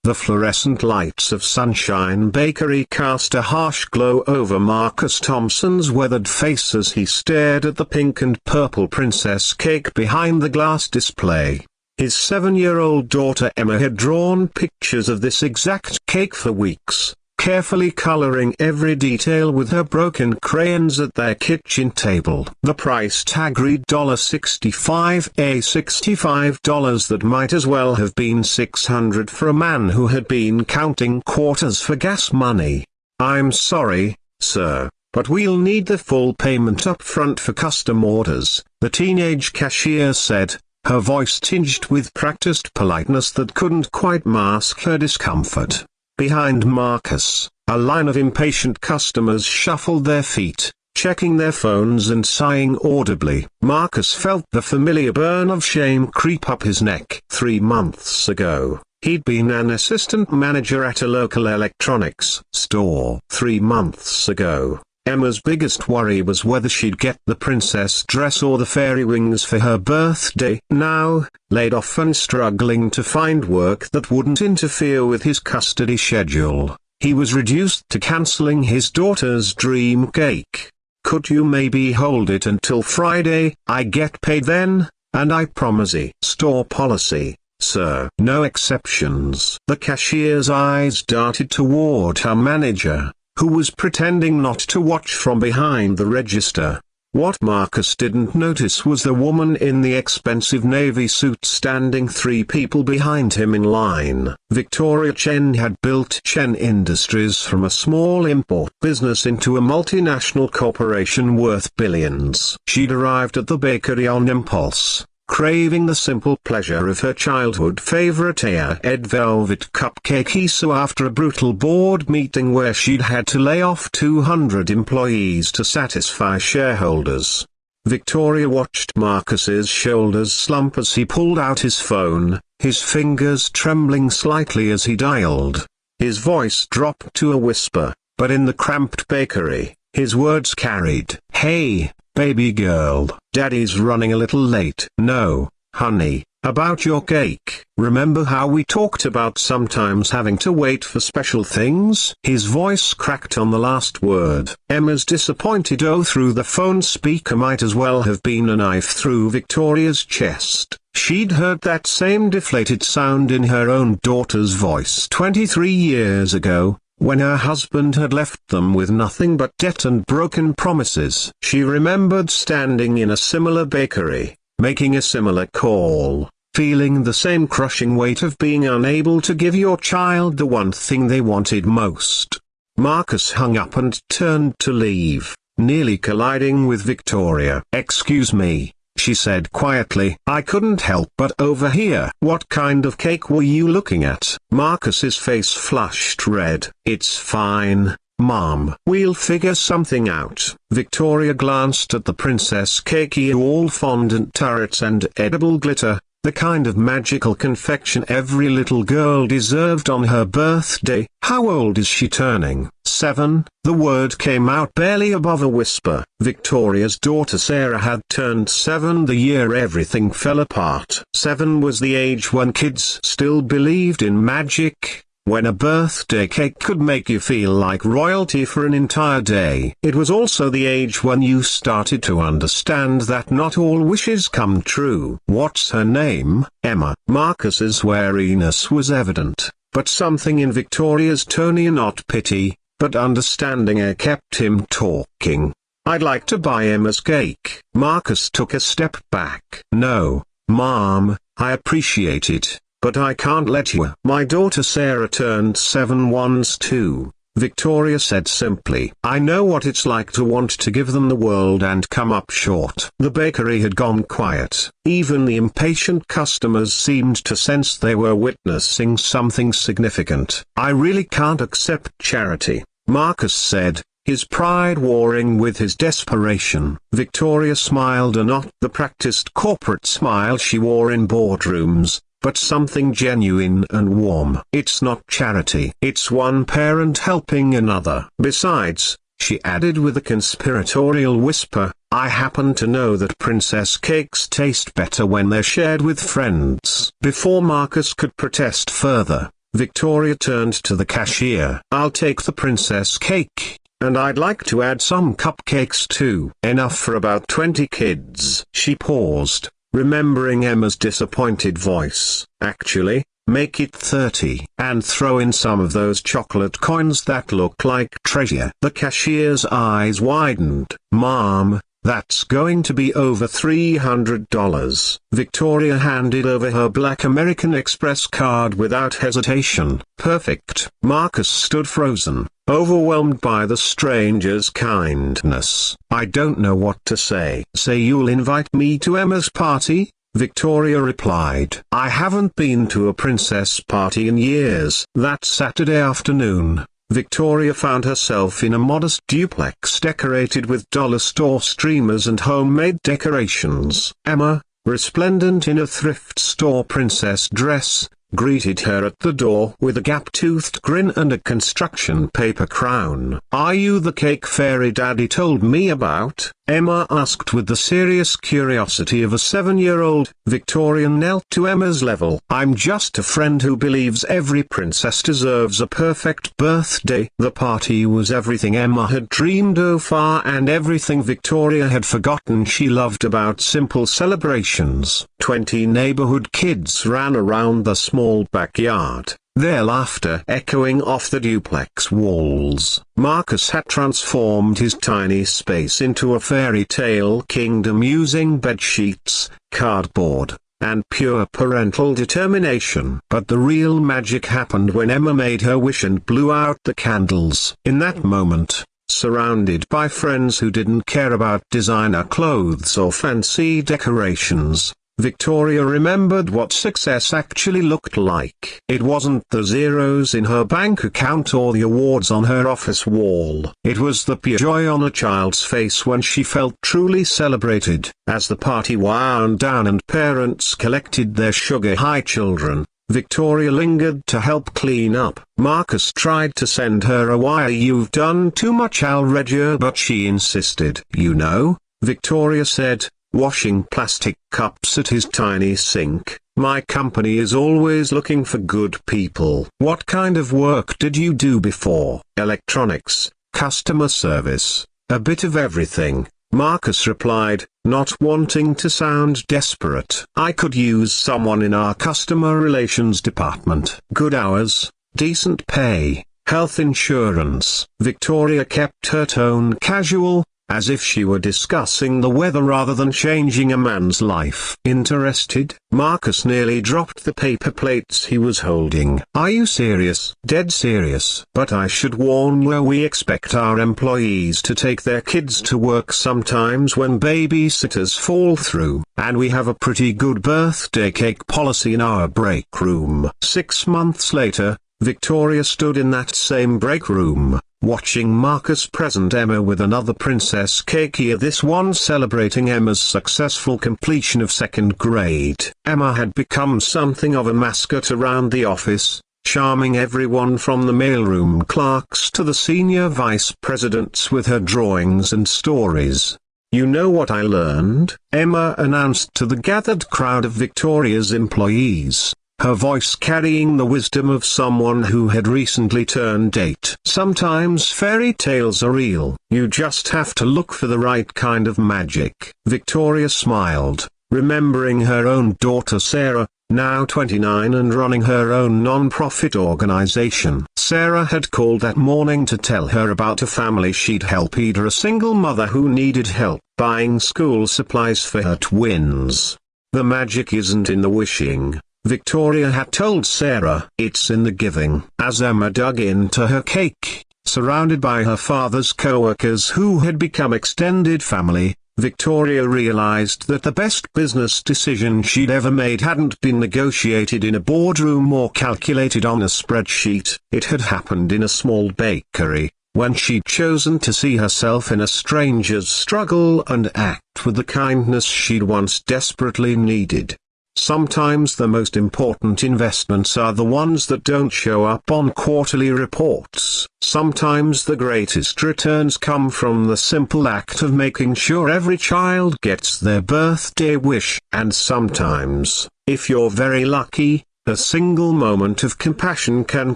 The fluorescent lights of Sunshine Bakery cast a harsh glow over Marcus Thompson's weathered face as he stared at the pink and purple princess cake behind the glass display. His 7-year-old daughter Emma had drawn pictures of this exact cake for weeks, carefully coloring every detail with her broken crayons at their kitchen table. The price tag read $65, $65 that might as well have been $600 for a man who had been counting quarters for gas money. "I'm sorry, sir, but we'll need the full payment up front for custom orders," the teenage cashier said, her voice tinged with practiced politeness that couldn't quite mask her discomfort. Behind Marcus, a line of impatient customers shuffled their feet, checking their phones and sighing audibly. Marcus felt the familiar burn of shame creep up his neck. 3 months ago, he'd been an assistant manager at a local electronics store. 3 months ago, Emma's biggest worry was whether she'd get the princess dress or the fairy wings for her birthday. Now, laid off and struggling to find work that wouldn't interfere with his custody schedule, he was reduced to canceling his daughter's dream cake. "Could you maybe hold it until Friday? I get paid then, and I promise store policy, sir. No exceptions." The cashier's eyes darted toward her manager, who was pretending not to watch from behind the register. What Marcus didn't notice was the woman in the expensive navy suit standing 3 people behind him in line. Victoria Chen had built Chen Industries from a small import business into a multinational corporation worth billions. She'd arrived at the bakery on impulse, craving the simple pleasure of her childhood favorite red velvet cupcake so after a brutal board meeting where she'd had to lay off 200 employees to satisfy shareholders. Victoria watched Marcus's shoulders slump as he pulled out his phone, his fingers trembling slightly as he dialed. His voice dropped to a whisper, but in the cramped bakery, his words carried, "Hey, baby girl, Daddy's running a little late." "No, honey, about your cake. Remember how we talked about sometimes having to wait for special things?" His voice cracked on the last word. Emma's disappointed "oh" through the phone speaker might as well have been a knife through Victoria's chest. She'd heard that same deflated sound in her own daughter's voice 23 years ago, when her husband had left them with nothing but debt and broken promises. She remembered standing in a similar bakery, making a similar call, feeling the same crushing weight of being unable to give your child the one thing they wanted most. Marcus hung up and turned to leave, nearly colliding with Victoria. "Excuse me," she said quietly. "I couldn't help but overhear." "What kind of cake were you looking at?" Marcus's face flushed red. "It's fine, Mom. We'll figure something out." Victoria glanced at the princess cake, all fondant turrets and edible glitter, the kind of magical confection every little girl deserved on her birthday. "How old is she turning?" 7. The word came out barely above a whisper. Victoria's daughter Sarah had turned 7 the year everything fell apart. 7 was the age when kids still believed in magic, when a birthday cake could make you feel like royalty for an entire day. It was also the age when you started to understand that not all wishes come true. "What's her name?" "Emma." Marcus's wariness was evident, but something in Victoria's tone, not pity, but understanding, kept him talking. "I'd like to buy Emma's cake." Marcus took a step back. "No, Mom, I appreciate it, but I can't let you." "My daughter Sarah turned 7 once too," Victoria said simply. "I know what it's like to want to give them the world and come up short." The bakery had gone quiet. Even the impatient customers seemed to sense they were witnessing something significant. "I really can't accept charity," Marcus said, his pride warring with his desperation. Victoria smiled, not the practiced corporate smile she wore in boardrooms, but something genuine and warm. "It's not charity. It's one parent helping another. Besides," she added with a conspiratorial whisper, "I happen to know that princess cakes taste better when they're shared with friends." Before Marcus could protest further, Victoria turned to the cashier. "I'll take the princess cake, and I'd like to add some cupcakes too. Enough for about 20 kids." She paused, remembering Emma's disappointed voice. "Actually, make it 30. And throw in some of those chocolate coins that look like treasure." The cashier's eyes widened. "Mom, that's going to be over $300. Victoria handed over her black American Express card without hesitation. "Perfect." Marcus stood frozen, overwhelmed by the stranger's kindness. "I don't know what to say." "Say you'll invite me to Emma's party?" Victoria replied. "I haven't been to a princess party in years." That Saturday afternoon, Victoria found herself in a modest duplex decorated with dollar store streamers and homemade decorations. Emma, resplendent in a thrift store princess dress, greeted her at the door with a gap-toothed grin and a construction paper crown. "Are you the cake fairy Daddy told me about?" Emma asked with the serious curiosity of a 7-year-old. Victoria knelt to Emma's level. "I'm just a friend who believes every princess deserves a perfect birthday." The party was everything Emma had dreamed of far and everything Victoria had forgotten she loved about simple celebrations. 20 neighborhood kids ran around the small backyard, their laughter echoing off the duplex walls. Marcus had transformed his tiny space into a fairy tale kingdom using bedsheets, cardboard, and pure parental determination. But the real magic happened when Emma made her wish and blew out the candles. In that moment, surrounded by friends who didn't care about designer clothes or fancy decorations, Victoria remembered what success actually looked like. It wasn't the zeros in her bank account or the awards on her office wall. It was the pure joy on a child's face when she felt truly celebrated. As the party wound down and parents collected their sugar-high children, Victoria lingered to help clean up. Marcus tried to send her a "Why you've done too much Alregia," but she insisted. "You know," Victoria said, washing plastic cups at his tiny sink, "my company is always looking for good people." "What kind of work did you do before?" "Electronics, customer service, a bit of everything," Marcus replied, not wanting to sound desperate. "I could use someone in our customer relations department." "Good hours, decent pay, health insurance." Victoria kept her tone casual, as if she were discussing the weather rather than changing a man's life. "Interested?" Marcus nearly dropped the paper plates he was holding. "Are you serious?" "Dead serious." "But I should warn you, we expect our employees to take their kids to work sometimes when babysitters fall through, and we have a pretty good birthday cake policy in our break room." 6 months later, Victoria stood in that same break room, watching Marcus present Emma with another princess cake, here this one celebrating Emma's successful completion of 2nd grade. Emma had become something of a mascot around the office, charming everyone from the mailroom clerks to the senior vice presidents with her drawings and stories. "You know what I learned?" Emma announced to the gathered crowd of Victoria's employees, her voice carrying the wisdom of someone who had recently turned 8. "Sometimes fairy tales are real. You just have to look for the right kind of magic." Victoria smiled, remembering her own daughter Sarah, now 29 and running her own non-profit organization. Sarah had called that morning to tell her about a family she'd help, either a single mother who needed help buying school supplies for her twins. "The magic isn't in the wishing," Victoria had told Sarah, "it's in the giving." As Emma dug into her cake, surrounded by her father's co-workers who had become extended family, Victoria realized that the best business decision she'd ever made hadn't been negotiated in a boardroom or calculated on a spreadsheet. It had happened in a small bakery, when she'd chosen to see herself in a stranger's struggle and act with the kindness she'd once desperately needed. Sometimes the most important investments are the ones that don't show up on quarterly reports. Sometimes the greatest returns come from the simple act of making sure every child gets their birthday wish. And sometimes, if you're very lucky, A single moment of compassion can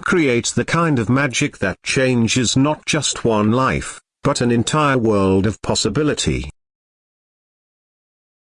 create the kind of magic that changes not just one life, but an entire world of possibility.